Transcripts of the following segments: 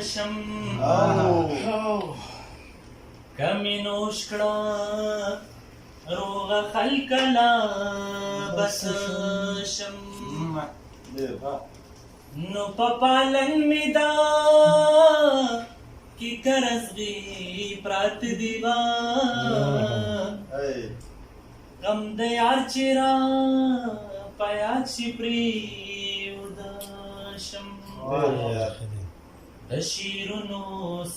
شم کمی نوش کړه روغ خلق لا بس شم نو پپالن می دا کی کرزغی پرات دیوا غم د یار چیرا پیا چی پری ودشم د شیرونو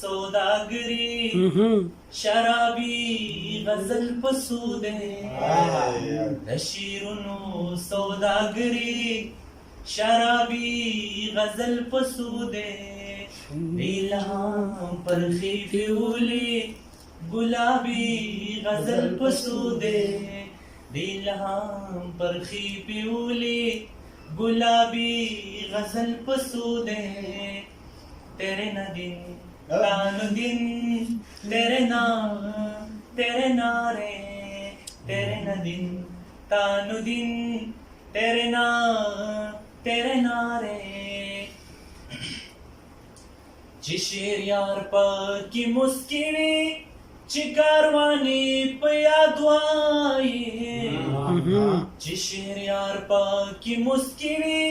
سوداګری شرابی غزل پسوده د شیرونو سوداګری شرابی غزل پسوده دیلام پرخی فیولی گلابی غزل پسوده دیلام پرخی فیولی گلابی غزل پسوده तेरे न दिन तानु दिन तेरे नारे तेरे न दिन तानु दिन तेरे नारे जिशेर यार पा की मुस्किनी चिकारवानी पया दुआई जिशेर यार पा की मुस्किनी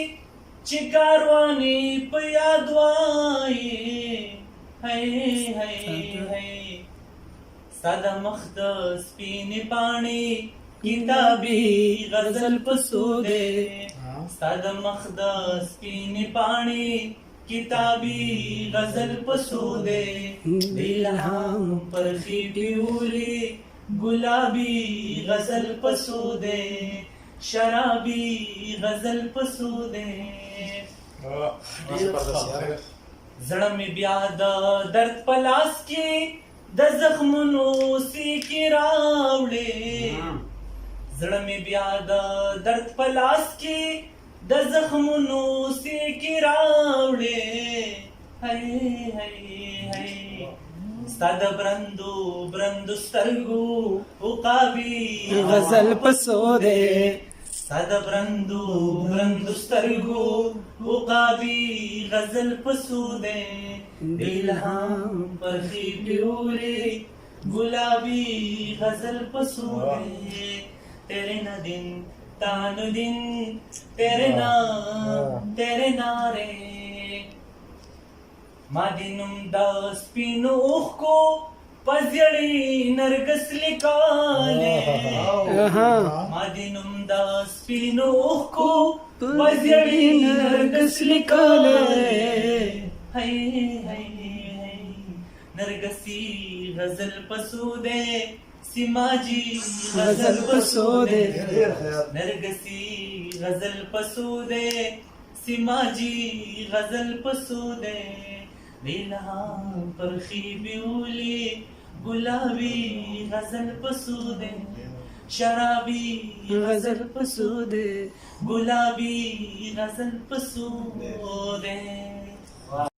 चिकारवानी पया दुआई है सादा मखदस पीने पानी किताबी गजल पसूदे सादा मखदस पीने पानी किताबी गजल पसूदे दिलहाम परखी प्यूली गुलाबी गजल पसूदे शराबी गजल पसूदे زړه می بیا د درد پلاس کې د زخمونو سی کې راوړې زړه می بیا د درد پلاس کې د زخمونو سی کې راوړې هي ستاد برندو سترګو عقابي غزل پسوده ستاد برندو سترګو عقابي غزل پسوده دیلهام پرخي پیوري गुलाबी غزل پسوده तेरे न दिन तानु दिन तेरे नारे मादिनुम दास पिनो को पजड़ी नरगस लिकाले मादिनुम दास पिनो को पजड़ी नरगस लिकाले है नरगसी गजल पसूदे सिमाजी गजल पसूदे नरगसी गजल पसूदे सिमाजी गजल पसूदे दिलहाम परखी बिउली गुलाबी गजल पसूदे शराबी गजल पसूदे गुलाबी गजल पसूदे